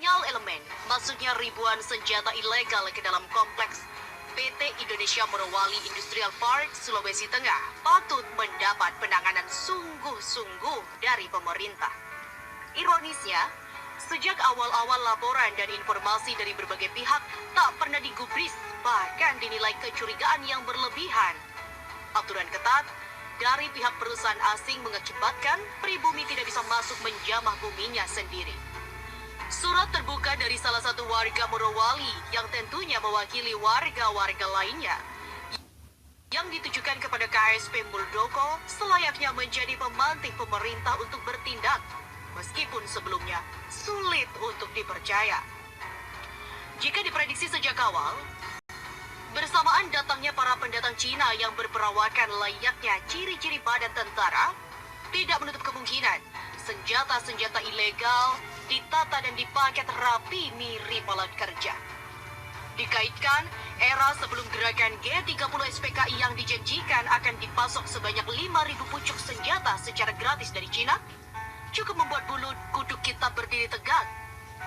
sinyal elemen masuknya ribuan senjata ilegal ke dalam kompleks PT Indonesia Morowali Industrial Park, Sulawesi Tengah patut mendapat penanganan sungguh-sungguh dari pemerintah. Ironisnya, sejak awal-awal laporan dan informasi dari berbagai pihak tak pernah digubris, bahkan dinilai kecurigaan yang berlebihan. Aturan ketat dari pihak perusahaan asing mengakibatkan pribumi tidak bisa masuk menjamah buminya sendiri. Surat terbuka dari salah satu warga Morowali yang tentunya mewakili warga-warga lainnya yang ditujukan kepada KSP Muldoko selayaknya menjadi pemantik pemerintah untuk bertindak, meskipun sebelumnya sulit untuk dipercaya. Jika diprediksi sejak awal, bersamaan datangnya para pendatang Cina yang berperawakan layaknya ciri-ciri badan tentara, tidak menutup kemungkinan senjata-senjata ilegal ditata dan dipaket rapi mirip alat kerja. Dikaitkan era sebelum gerakan G30 SPKI yang dijanjikan akan dipasok sebanyak 5.000 pucuk senjata secara gratis dari Cina, cukup membuat bulu kuduk kita berdiri tegak.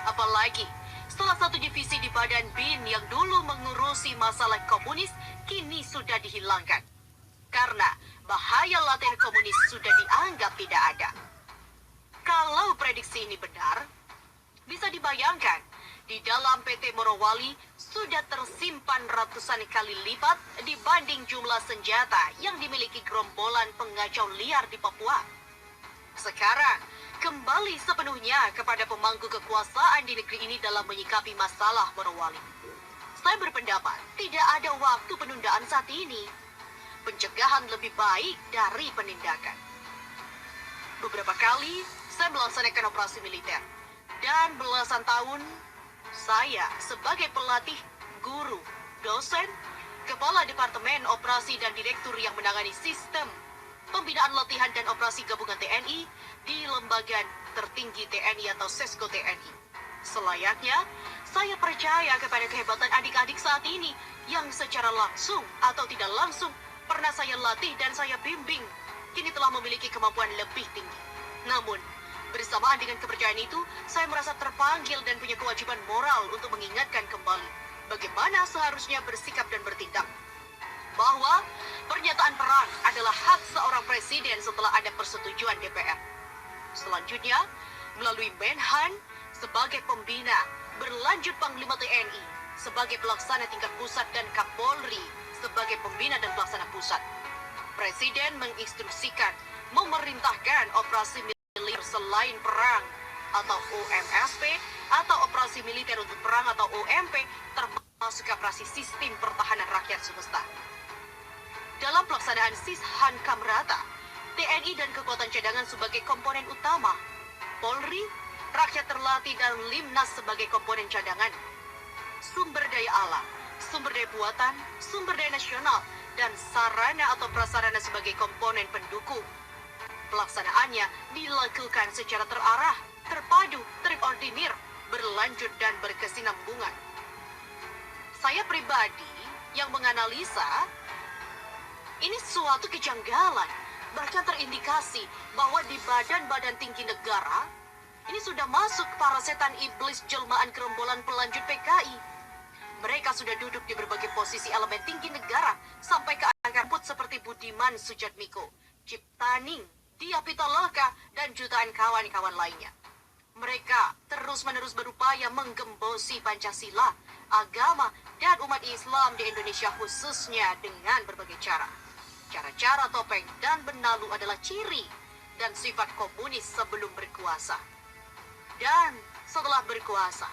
Apalagi salah satu divisi di Badan BIN yang dulu mengurusi masalah komunis kini sudah dihilangkan. Karena bahaya laten komunis sudah dianggap tidak ada. Kalau prediksi ini benar, bisa dibayangkan di dalam PT Morowali sudah tersimpan ratusan kali lipat dibanding jumlah senjata yang dimiliki gerombolan pengacau liar di Papua. Sekarang, kembali sepenuhnya kepada pemangku kekuasaan di negeri ini dalam menyikapi masalah Morowali. Saya berpendapat tidak ada waktu penundaan saat ini. Pencegahan lebih baik dari penindakan. Beberapa kali saya melaksanakan operasi militer. Dan belasan tahun saya sebagai pelatih, guru, dosen, kepala departemen operasi dan direktur yang menangani sistem pembinaan latihan dan operasi gabungan TNI di lembaga tertinggi TNI atau Sesko TNI. Selayaknya, saya percaya kepada kehebatan adik-adik saat ini yang secara langsung atau tidak langsung pernah saya latih dan saya bimbing, kini telah memiliki kemampuan lebih tinggi. Namun, bersamaan dengan kepercayaan itu, saya merasa terpanggil dan punya kewajiban moral untuk mengingatkan kembali bagaimana seharusnya bersikap dan bertindak. Bahwa pernyataan perang adalah hak seorang presiden setelah ada persetujuan DPR. Selanjutnya, melalui Menhan sebagai pembina, berlanjut Panglima TNI sebagai pelaksana tingkat pusat dan Kapolri sebagai pembina dan pelaksana pusat. Presiden menginstruksikan memerintahkan operasi militer selain perang atau OMSP atau operasi militer untuk perang atau OMP, termasuk operasi sistem pertahanan rakyat semesta. Dalam pelaksanaan Sishan Kamrata, TNI dan kekuatan cadangan sebagai komponen utama, Polri, rakyat terlatih dan Limnas sebagai komponen cadangan. Sumber daya alam, sumber daya buatan, sumber daya nasional, dan sarana atau prasarana sebagai komponen pendukung. Pelaksanaannya dilakukan secara terarah, terpadu, terordinir, berlanjut dan berkesinambungan. Saya pribadi yang menganalisa ini suatu kejanggalan, bahkan terindikasi bahwa di badan-badan tinggi negara ini sudah masuk para setan iblis jelmaan gerombolan pelanjut PKI. Mereka sudah duduk di berbagai posisi elemen tinggi negara sampai ke akar rumput seperti Budiman Sujatmiko, Ciptaning, Dia Pitaloka, dan jutaan kawan-kawan lainnya. Mereka terus-menerus berupaya menggembosi Pancasila, agama, dan umat Islam di Indonesia khususnya dengan berbagai cara. Cara-cara topeng dan benalu adalah ciri dan sifat komunis sebelum berkuasa. Dan setelah berkuasa,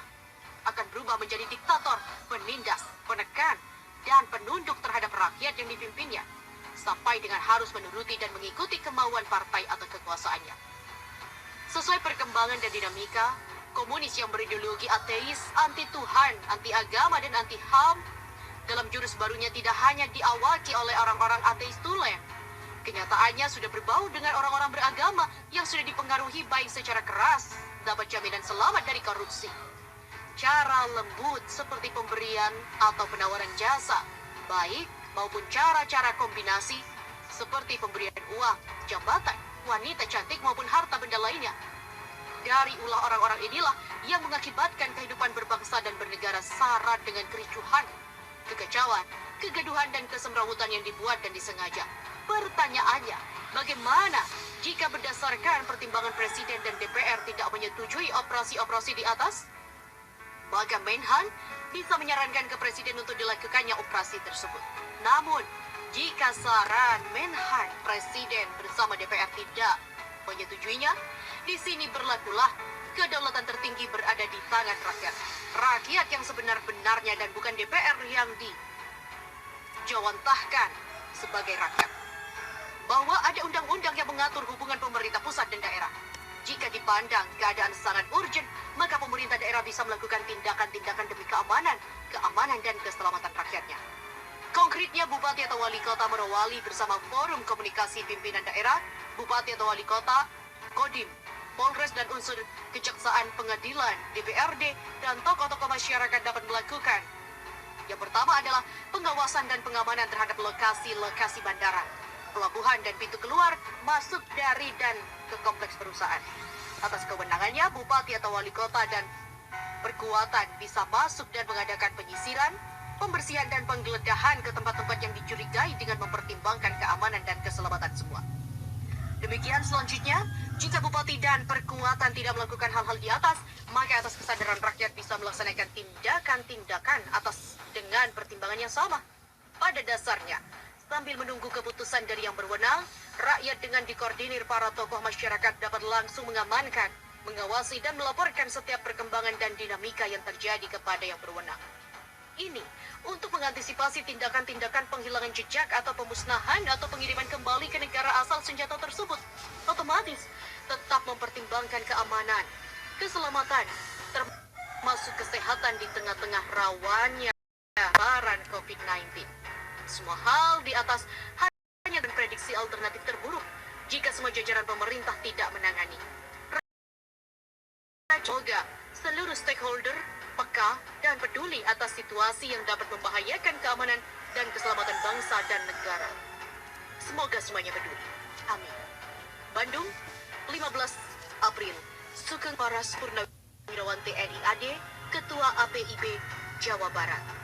akan berubah menjadi diktator, penindas, penekan, dan penunduk terhadap rakyat yang dipimpinnya, sampai dengan harus menuruti dan mengikuti kemauan partai atau kekuasaannya. Sesuai perkembangan dan dinamika, komunis yang berideologi ateis, anti Tuhan, anti agama, dan anti HAM, dalam jurus barunya tidak hanya diawaki oleh orang-orang ateis tulen. Kenyataannya sudah berbau dengan orang-orang beragama yang sudah dipengaruhi baik secara keras, dapat jaminan selamat dari korupsi. Cara lembut seperti pemberian atau penawaran jasa, baik maupun cara-cara kombinasi seperti pemberian uang, jabatan, wanita cantik maupun harta benda lainnya. dari ulah orang-orang inilah yang mengakibatkan kehidupan berbangsa dan bernegara syarat dengan kericuhan, kekacauan, kegaduhan dan kesemrawutan yang dibuat dan disengaja. Pertanyaannya, bagaimana jika berdasarkan pertimbangan Presiden dan DPR tidak menyetujui operasi-operasi di atas? Maka Menhan bisa menyarankan ke Presiden untuk dilakukannya operasi tersebut. Namun, jika saran Menhan Presiden bersama DPR tidak menyetujuinya, di sini berlakulah kedaulatan tertinggi berada di tangan rakyat. Rakyat yang sebenar-benarnya dan bukan DPR yang dijawantahkan sebagai rakyat. Bahwa ada undang-undang yang mengatur hubungan pemerintah pusat dan daerah. Jika dipandang keadaan sangat urgent, maka pemerintah daerah bisa melakukan tindakan-tindakan demi keamanan dan keselamatan rakyatnya. Konkretnya, Bupati atau Wali Kota Morowali bersama Forum Komunikasi Pimpinan Daerah, Bupati atau Wali Kota, Kodim, Polres dan unsur Kejaksaan, Pengadilan, DPRD, dan tokoh-tokoh masyarakat dapat melakukan. Yang pertama adalah pengawasan dan pengamanan terhadap lokasi-lokasi bandara, pelabuhan dan pintu keluar, masuk dari dan ke kompleks perusahaan. Atas kewenangannya, Bupati atau Wali Kota dan perkuatan bisa masuk dan mengadakan penyisiran, pembersihan dan penggeledahan ke tempat-tempat yang dicurigai dengan mempertimbangkan keamanan dan keselamatan semua. Demikian selanjutnya, jika Bupati dan perkuatan tidak melakukan hal-hal di atas, maka atas kesadaran rakyat bisa melaksanakan tindakan-tindakan atas dengan pertimbangan yang sama. Pada dasarnya, sambil menunggu keputusan dari yang berwenang, rakyat dengan dikoordinir para tokoh masyarakat dapat langsung mengamankan, mengawasi dan melaporkan setiap perkembangan dan dinamika yang terjadi kepada yang berwenang. Ini untuk mengantisipasi tindakan-tindakan penghilangan jejak atau pemusnahan atau pengiriman kembali ke negara asal senjata tersebut. Otomatis tetap mempertimbangkan keamanan, keselamatan, termasuk kesehatan di tengah-tengah rawannya penyebaran COVID-19. Semua hal di atas hanya prediksi alternatif terburuk jika semua jajaran pemerintah tidak menangani. Semoga seluruh stakeholder peka dan peduli atas situasi yang dapat membahayakan keamanan dan keselamatan bangsa dan negara. Semoga semuanya peduli. Amin. Bandung, 15 April. Sugeng Paras Purnawirawan TNI AD, Ketua APIB Jawa Barat.